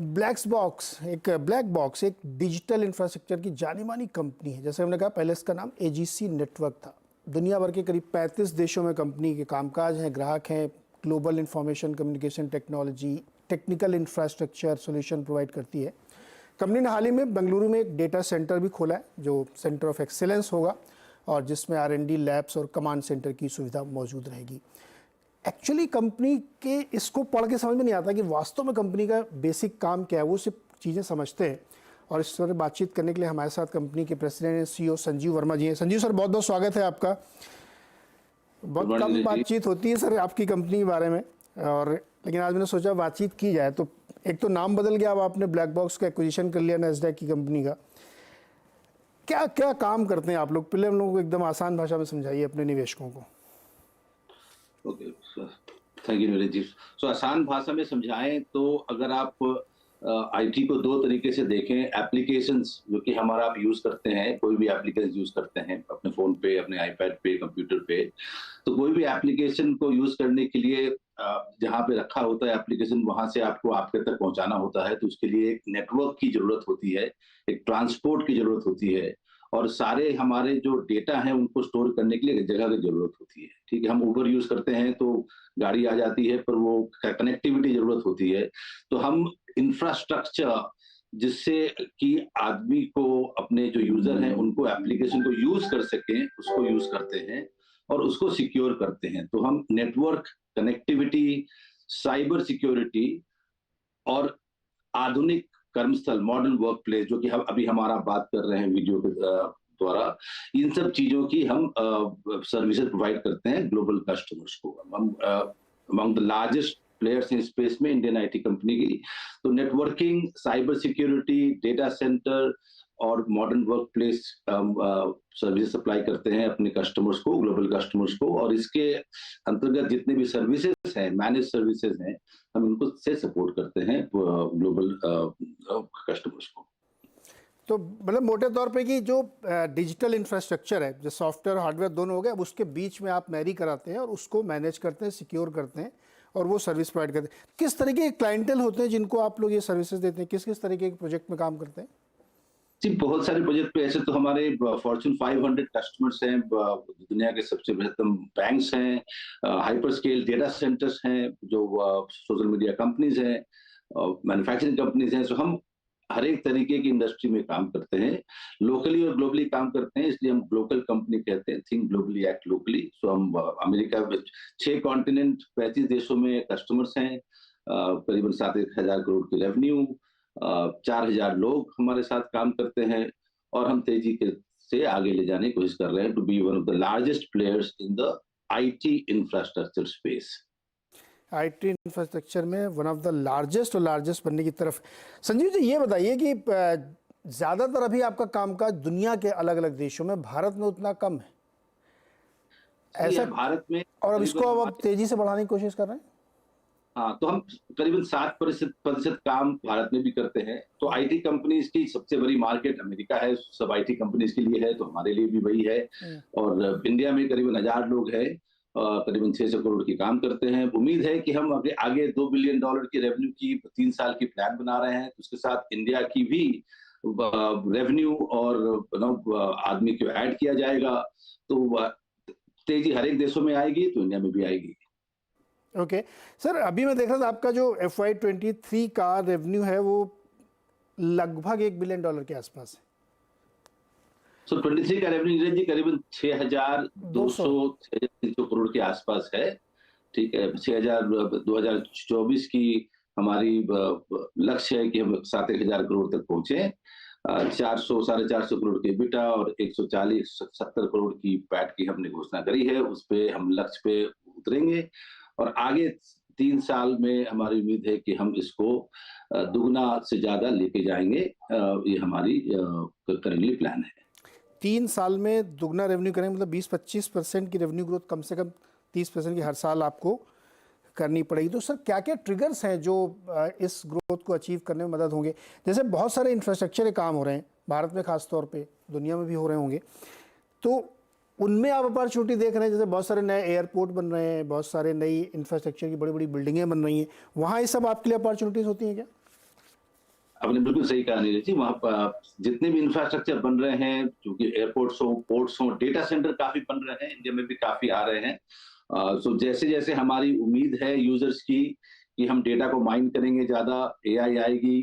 Black box एक digital infrastructure की जानी मानी कंपनी है। जैसे हमने कहा, पहले इसका नाम एजीसी नेटवर्क था। दुनिया भर के करीब 35 देशों में कंपनी के कामकाज हैं, ग्राहक हैं। Global information communication technology, technical infrastructure solution provide करती है। कंपनी ने हाल ही में बेंगलुरु में एक डेटा सेंटर भी खोला है, जो सेंटर ऑफ एक्सीलेंस होगा और जिसमें R&D लैब्स और कमांड सेंटर की सुविधा मौजूद रहेगी। एक्चुअली कंपनी के इसको पढ़ के समझ में नहीं आता कि वास्तव में कंपनी का बेसिक काम क्या है। वो सिर्फ चीज़ें समझते हैं। और इस तरह बातचीत करने के लिए हमारे साथ कंपनी के president and CEO Sanjeev Verma ji हैं। संजीव सर, बहुत बहुत स्वागत है आपका। बहुत कम बातचीत होती है सर आपकी कंपनी के बारे में, और लेकिन आज मैंने सोचा बातचीत की जाए। तो एक तो नाम बदल गया, अब आपने ब्लैक बॉक्स का एक्विजिशन कर लिया नैस्डैक की कंपनी का। क्या क्या काम करते हैं आप लोग? पहले हम लोगों को एकदम आसान भाषा में समझाइए अपने निवेशकों को। Okay, thank you Neeraj ji. सो आसान भाषा में समझाएं तो अगर आप आईटी को दो तरीके से देखें, एप्लीकेशंस जो कि हमारा आप यूज करते हैं, कोई भी एप्लीकेशन यूज करते हैं अपने फोन पे, अपने आईपैड पे, कंप्यूटर पे, तो कोई भी एप्लीकेशन को यूज करने के लिए जहाँ पे रखा होता है एप्लीकेशन, वहां से आपको आपके तक पहुंचाना होता है। तो उसके लिए एक नेटवर्क की जरूरत होती है, एक ट्रांसपोर्ट की जरूरत होती है, और सारे हमारे जो डेटा हैं उनको स्टोर करने के लिए एक जगह की जरूरत होती है। ठीक है, हम उबर यूज करते हैं तो गाड़ी आ जाती है, पर वो कनेक्टिविटी जरूरत होती है। तो हम इंफ्रास्ट्रक्चर जिससे कि आदमी को, अपने जो यूजर हैं उनको एप्लीकेशन को यूज कर सकें, उसको यूज करते हैं और उसको सिक्योर करते हैं। तो हम नेटवर्क, कनेक्टिविटी, साइबर सिक्योरिटी और आधुनिक कर्मस्थल, मॉडर्न वर्क प्लेस, जो कि हम अभी हमारा बात कर रहे हैं वीडियो के द्वारा, इन सब चीजों की हम सर्विसेज प्रोवाइड करते हैं ग्लोबल कस्टमर्स को। हम among the largest players in space में इंडियन आईटी कंपनी की। तो networking, cyber security, data centre और modern workplace service supply करते हैं अपने कस्टमर्स को, ग्लोबल कस्टमर्स को। और इसके अंतर्गत जितने भी सर्विसेज हैं, मैनेज सर्विसेज हैं, हम इनको से सपोर्ट करते हैं ग्लोबल कस्टमर्स को। तो मतलब मोटे तौर पे कि जो डिजिटल इंफ्रास्ट्रक्चर है, जो सॉफ्टवेयर हार्डवेयर दोनों हो गए, अब उसके बीच में आप मैरी कराते हैं और उसको मैनेज करते हैं, सिक्योर करते हैं और वो सर्विस प्रोवाइड करते हैं। किस तरीके के क्लाइंटेल होते हैं जिनको आप लोग ये सर्विसेज देते हैं? किस किस तरीके के प्रोजेक्ट में काम करते हैं? जी, बहुत सारे प्रोजेक्ट पे। ऐसे तो हमारे फॉर्च्यून 500 कस्टमर्स हैं, दुनिया के सबसे बृहत्तम बैंक्स हैं, हाइपर स्केल डेटा सेंटर्स हैं, जो सोशल मीडिया कंपनीज हैं, मैन्युफैक्चरिंग कंपनीज हैं। सो हम हर एक तरीके की इंडस्ट्री में काम करते हैं, लोकली और ग्लोबली काम करते हैं, इसलिए हम ग्लोबल कंपनी कहते हैं। Think globally, act locally. So हम अमेरिका में 6 कॉन्टिनेंट, 35 देशों में कस्टमर्स हैं, करीबन 7,000 करोड़ की रेवेन्यू, 4,000 लोग हमारे साथ काम करते हैं, और हम तेजी के से आगे ले जाने की कोशिश कर रहे हैं to be one of the largest players in the IT infrastructure space. IT infrastructure में वन ऑफ द लार्जेस्ट और लार्जेस्ट बनने की तरफ। संजीव जी, ये बताइए कि ज़्यादातर अभी आपका कामकाज दुनिया के अलग अलग देशों में, भारत में उतना कम है ऐसा भारत में, और अब इसको अब तेजी से बढ़ाने की कोशिश कर रहे हैं। हाँ, तो हम करीबन 7% काम भारत में भी करते हैं। तो आईटी कंपनीज की सबसे बड़ी मार्केट अमेरिका है, सब आईटी कंपनीज के लिए है, तो हमारे लिए भी वही है। और इंडिया में करीबन 1,000 लोग हैं, करीबन 600 करोड़ की काम करते हैं। उम्मीद है कि हम आगे $2 बिलियन की रेवेन्यू की 3 साल की प्लान बना रहे हैं। उसके साथ इंडिया की भी रेवेन्यू और आदमी को ऐड किया जाएगा। तो तेजी हर एक देशों में आएगी, तो इंडिया में भी आएगी। ओके सर, अभी मैं देख रहा था आपका जो FY23 का रेवेन्यू है वो लगभग $1 बिलियन के आसपास है। सो 23 का रेवेन्यू जी करीबन 6,200-6,300 करोड़ के आसपास है। ठीक है, 2024 की हमारी लक्ष्य है कि हम 7,000 करोड़ तक पहुंचे। 400-450 करोड़ के EBITDA और 140-170 करोड़ की पैट की हमने घोषणा करी है। उस पे हम लक्ष्य पे उतरेंगे, और आगे 3 साल में हमारी उम्मीद है कि हम इसको दुगना से ज्यादा लेके जाएंगे। ये हमारी करेंटली प्लान है। 3 साल में दुगना रेवेन्यू करेंगे, मतलब 20-25% की रेवेन्यू ग्रोथ कम से कम 30% की हर साल आपको करनी पड़ेगी। तो सर, क्या क्या ट्रिगर्स हैं जो इस ग्रोथ को अचीव करने में मदद होंगे? जैसे बहुत सारे इंफ्रास्ट्रक्चर के काम हो रहे हैं भारत में, खास तौर पे दुनिया में भी हो रहे होंगे, तो उनमें आप अपॉर्चुनिटी देख रहे हैं? जैसे बहुत सारे नए एयरपोर्ट बन रहे हैं, बहुत सारे नई इंफ्रास्ट्रक्चर की बड़ी बड़ी बिल्डिंगें बन रही हैं, वहाँ ये सब आपके लिए अपॉर्चुनिटीज़ होती हैं क्या? आपने बिल्कुल सही कहा नीरज जी। वहाँ पर जितने भी इंफ्रास्ट्रक्चर बन रहे हैं, क्योंकि एयरपोर्ट्स हो, पोर्ट्स हो, डेटा सेंटर काफी बन रहे हैं, इंडिया में भी काफी आ रहे हैं। सो जैसे जैसे हमारी उम्मीद है यूजर्स की कि हम डेटा को माइन करेंगे, ज्यादा एआई आएगी,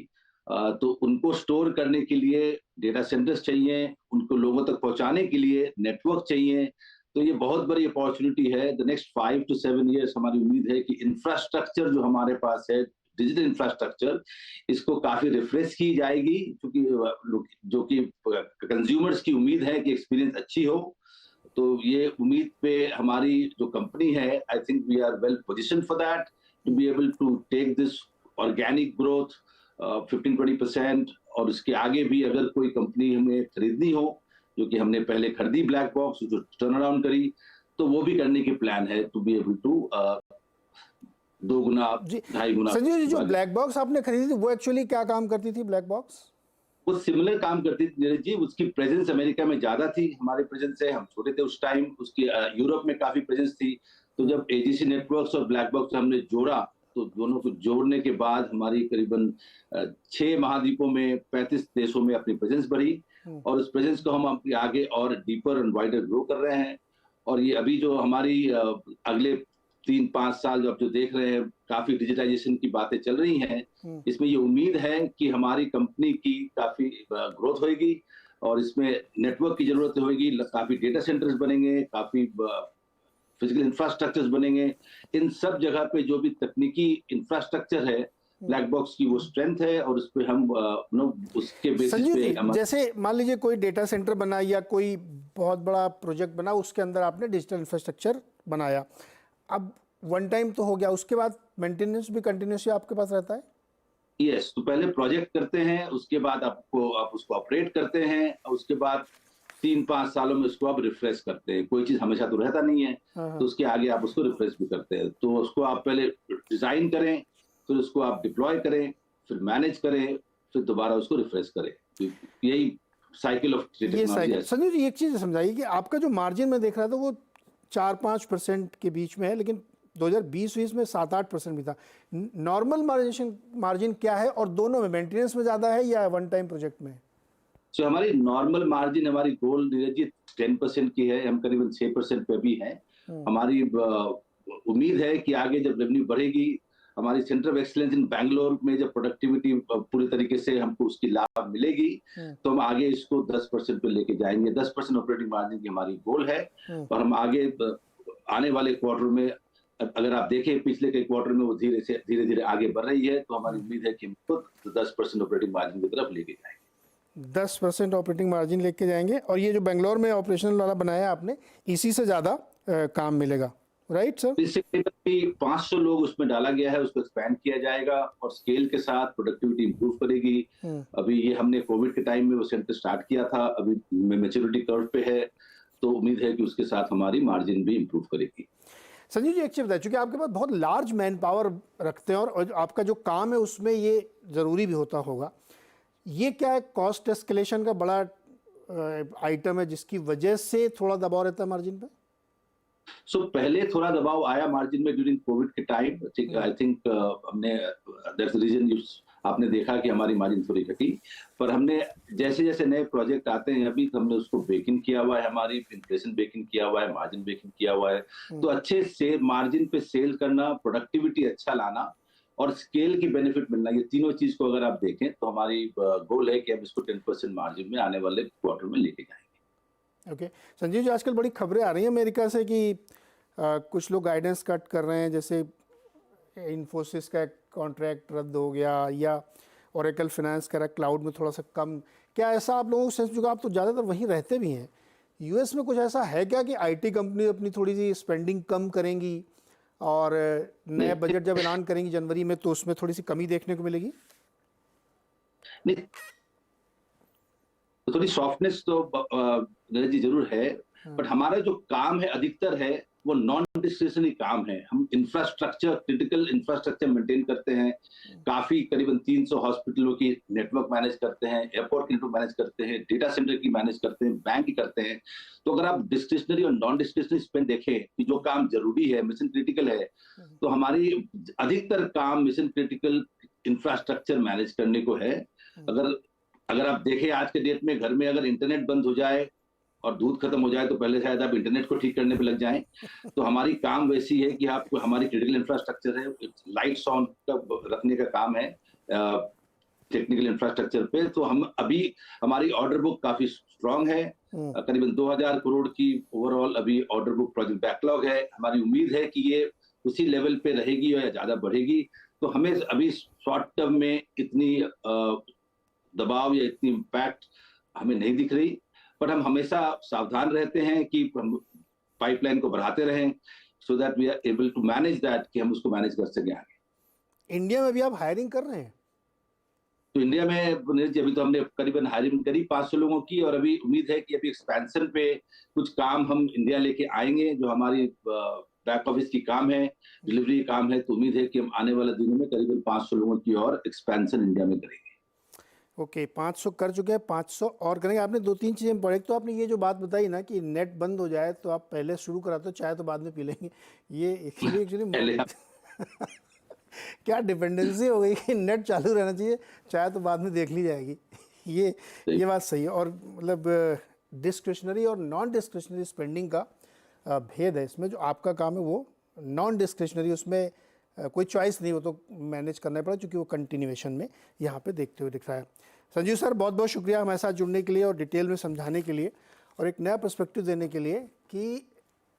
तो उनको स्टोर करने के लिए डेटा सेंटर्स चाहिए, उनको लोगों तक पहुंचाने के लिए नेटवर्क चाहिए। तो ये बहुत बड़ी अपॉर्चुनिटी है। द नेक्स्ट 5 to 7 ईयर्स हमारी उम्मीद है कि इंफ्रास्ट्रक्चर जो हमारे पास है, डिजिटल इंफ्रास्ट्रक्चर, इसको काफी रिफ्रेश की जाएगी, क्योंकि जो कि कंज्यूमर्स की उम्मीद है कि एक्सपीरियंस अच्छी हो। तो ये उम्मीद पे हमारी जो कंपनी है, I think we are well position for that to be able to take this organic growth 15-20%। और उसके आगे भी अगर कोई कंपनी हमें खरीदनी हो, जो कि हमने पहले खरीदी ब्लैक बॉक्स, जो टर्न अराउंड करी, तो वो भी करने की प्लान है टू बी एबल टू 2 गुना, जी 2.5 गुना। संजीव जी, जो ब्लैक बॉक्स आपने खरीदी थी वो एक्चुअली क्या काम करती थी ब्लैक बॉक्स? वो सिमिलर काम करती थी नीरज जी। उसकी प्रेजेंस अमेरिका में ज्यादा थी, हमारे प्रेजेंस से हम छोटे थे उस टाइम। उसकी यूरोप में काफी प्रेजेंस थी। तो जब एजीसी नेटवर्क्स और ब्लैक बॉक्स हमने जोड़ा, तो दोनों को जोड़ने के बाद हमारी करीबन 6 महाद्वीपों में 35 देशों में अपनी प्रेजेंस बढ़ी। और उस प्रेजेंस को हम आगे और डीपर एंड वाइडर ग्रो कर रहे हैं। और ये अभी जो हमारी अगले 3-5 साल जो आप जो देख रहे हैं, काफी डिजिटाइजेशन की बातें चल रही हैं। इसमें ये उम्मीद है कि हमारी कंपनी की काफी ग्रोथ होगी, और इसमें नेटवर्क की जरूरत होगी, काफी डेटा सेंटर्स बनेंगे, काफी फिजिकल इंफ्रास्ट्रक्चर्स बनेंगे। इन सब जगह पे जो भी तकनीकी इंफ्रास्ट्रक्चर है, ब्लैक बॉक्स की वो स्ट्रेंथ है, और उस पे हम उसके बेसिस संजीव पे जी, जैसे मान लीजिए कोई डेटा सेंटर बना या कोई बहुत बड़ा प्रोजेक्ट बना, उसके अंदर आपने डिजिटल इंफ्रास्ट्रक्चर बनाया, अब वन टाइम तो हो गया, उसके बाद मेंटेनेंस भी कंटिन्यूसली आपके पास रहता है? यस, तो पहले प्रोजेक्ट करते हैं, उसके बाद आप उसको ऑपरेट करते हैं, और उसके बाद 3-5 सालों में उसको आप रिफ्रेश करते हैं। कोई चीज हमेशा तो रहता नहीं है, तो उसके आगे आप उसको रिफ्रेश भी करते हैं। तो उसको आप पहले डिजाइन करें, फिर उसको आप डिप्लॉय करें, फिर मैनेज करें, फिर दोबारा उसको रिफ्रेश करें। तो यही साइकिल ऑफ ये टेक्नोलॉजी साइकिल। है। संजीव जी, एक चीज़ समझाइए कि आपका जो मार्जिन मैं देख रहा था वो 4-5% के बीच में है, लेकिन 2020-20 में 7-8% भी था। नॉर्मल मार्जिन क्या है, और दोनों में मेंटेनेंस में ज़्यादा है या वन टाइम प्रोजेक्ट में? सो हमारी नॉर्मल मार्जिन, हमारी गोल नीरज जी 10% की है, हम करीबन 6% पे भी हैं। हमारी उम्मीद है कि आगे जब रेवेन्यू बढ़ेगी, हमारी centre of excellence in Bangalore में जब प्रोडक्टिविटी पूरी तरीके से हमको उसकी लाभ मिलेगी, तो हम आगे इसको 10% पे लेके जाएंगे। 10% ऑपरेटिंग मार्जिन की हमारी गोल है। और हम आगे आने वाले क्वार्टर में, अगर आप देखें पिछले कई क्वार्टर में, वो धीरे धीरे आगे बढ़ रही है। तो हमारी उम्मीद है कि हम खुद 10% ऑपरेटिंग मार्जिन की तरफ लेके जाएंगे। 10% ऑपरेटिंग मार्जिन लेके जाएंगे, और ये जो बेंगलोर में ऑपरेशनल वाला बनाया आपने, इसी से ज़्यादा काम मिलेगा, राइट सर? इससे करीब 500 लोग उसमें डाला गया है, उसको एक्सपैंड किया जाएगा, और स्केल के साथ प्रोडक्टिविटी इंप्रूव करेगी। अभी ये हमने कोविड के टाइम में वो सेंटर स्टार्ट किया था, अभी मैच्योरिटी कर्व पे है, तो उम्मीद है कि उसके साथ हमारी मार्जिन भी इंप्रूव करेगी। संजीव जी, एक चीज़ बताइए, चूँकि आपके पास बहुत लार्ज मैन पावर रखते हैं, और आपका जो काम है उसमें ये ज़रूरी भी होता होगा, ये क्या है, कॉस्ट एस्केलेशन का बड़ा आइटम है जिसकी वजह से थोड़ा दबाव रहता है मार्जिन पे? सो पहले थोड़ा दबाव आया मार्जिन में ड्यूरिंग कोविड के टाइम। आई थिंक हमने दैट्स द रीजन आपने देखा कि हमारी मार्जिन थोड़ी घटी। पर हमने जैसे जैसे नए प्रोजेक्ट आते हैं, अभी हमने उसको बेकिंग किया हुआ है, हमारी इन्फ्लेशन बेकिंग किया हुआ है, मार्जिन बेकिंग किया हुआ है। तो अच्छे से मार्जिन पे सेल करना, प्रोडक्टिविटी अच्छा लाना, और स्केल की बेनिफिट मिलना, ये तीनों चीज को अगर आप देखें, तो हमारी गोल है कि हम इसको 10% मार्जिन में आने वाले क्वार्टर में लेके जाएंगे। ओके संजीव जी, आजकल बड़ी खबरें आ रही हैं अमेरिका से कि कुछ लोग गाइडेंस कट कर रहे हैं, जैसे इन्फोसिस का कॉन्ट्रैक्ट रद्द हो गया, या ओरेकल फाइनेंस का क्लाउड में थोड़ा सा कम। क्या ऐसा आप लोगों को सेंस, जो आप तो ज़्यादातर वहीं रहते भी हैं, यूएस में कुछ ऐसा है क्या कि आईटी कंपनी अपनी थोड़ी सी स्पेंडिंग कम करेंगी, और नया बजट जब ऐलान करेंगी जनवरी में, तो उसमें थोड़ी सी कमी देखने को मिलेगी? नहीं, तो थोड़ी सॉफ्टनेस तो जी जरूर है, बट हमारा जो काम है अधिकतर है वो नॉन डिस्क्रिशनरी काम है। हम इंफ्रास्ट्रक्चर, क्रिटिकल इंफ्रास्ट्रक्चर मेंटेन करते हैं। काफी करीबन 300 हॉस्पिटलों की नेटवर्क मैनेज करते हैं, एयरपोर्ट की नेटवर्क मैनेज करते हैं, डेटा सेंटर की मैनेज करते हैं, बैंक की करते हैं। तो अगर आप डिस्क्रिशनरी और नॉन डिस्क्रिशनरी स्पेंड देखें कि जो काम जरूरी है, मिशन क्रिटिकल है, तो हमारी अधिकतर काम मिशन क्रिटिकल इंफ्रास्ट्रक्चर मैनेज करने को है। अगर अगर आप देखें आज के डेट में घर में अगर इंटरनेट बंद हो जाए और दूध खत्म हो जाए तो पहले शायद आप इंटरनेट को ठीक करने पे लग जाएं। तो हमारी काम वैसी है कि आपको हमारी क्रिटिकल इंफ्रास्ट्रक्चर है, लाइट्स ऑन रखने का काम है टेक्निकल इंफ्रास्ट्रक्चर पे। तो हम अभी हमारी ऑर्डर बुक काफी स्ट्रांग है, करीबन 2000 करोड़ की ओवरऑल अभी ऑर्डर बुक प्रोजेक्ट बैकलॉग है। हमारी उम्मीद है कि ये उसी लेवल पे रहेगी या ज्यादा बढ़ेगी। तो हमें अभी शॉर्ट टर्म में इतनी दबाव या इतनी इम्पैक्ट हमें नहीं दिख रही, बट हम हमेशा सावधान रहते हैं कि हम पाइपलाइन को बढ़ाते रहें so that we are able to manage that, कि हम उसको मैनेज कर सकें आगे। इंडिया में भी आप हायरिंग कर रहे हैं? तो इंडिया में अभी तो हमने करीबन हायरिंग करी 500 लोगों की, और अभी उम्मीद है कि अभी एक्सपेंशन पे कुछ काम हम इंडिया लेके आएंगे, जो हमारी बैक ऑफिस की काम है, डिलीवरी काम है। तो उम्मीद है कि हम आने वाले दिनों में करीबन 500 लोगों की और एक्सपेंशन इंडिया में करेंगे। ओके, 500 कर चुके हैं, 500 और करेंगे। आपने दो तीन चीज़ें पढ़े, तो आपने ये जो बात बताई ना कि नेट बंद हो जाए तो आप पहले शुरू कराते हो, चाय तो बाद में पी लेंगे, ये एक्चुअली क्या डिपेंडेंसी हो गई कि नेट चालू रहना चाहिए, चाय तो बाद में देख ली जाएगी। ये बात सही है। और मतलब डिस्क्रिशनरी और नॉन डिस्क्रिशनरी स्पेंडिंग का भेद है इसमें। जो आपका काम है वो नॉन डिस्क्रिशनरी, उसमें कोई चॉइस नहीं, हो तो मैनेज करना पड़ा, क्योंकि वो कंटिन्यूएशन में यहाँ पे देखते हुए दिख रहा है। संजीव सर, बहुत बहुत शुक्रिया हमारे साथ जुड़ने के लिए और डिटेल में समझाने के लिए और एक नया पर्सपेक्टिव देने के लिए कि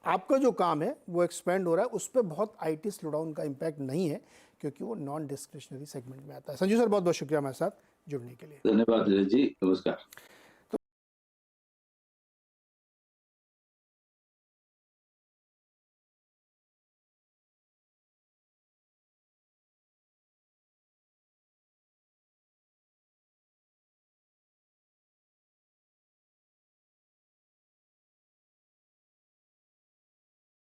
आपका जो काम है वो एक्सपेंड हो रहा है, उस पर बहुत आईटी स्लोडाउन का इम्पैक्ट नहीं है, क्योंकि वो नॉन डिस्क्रिशनरी सेगमेंट में आता है। संजीव सर, बहुत बहुत शुक्रिया हमारे साथ जुड़ने के लिए। धन्यवाद जी, नमस्कार।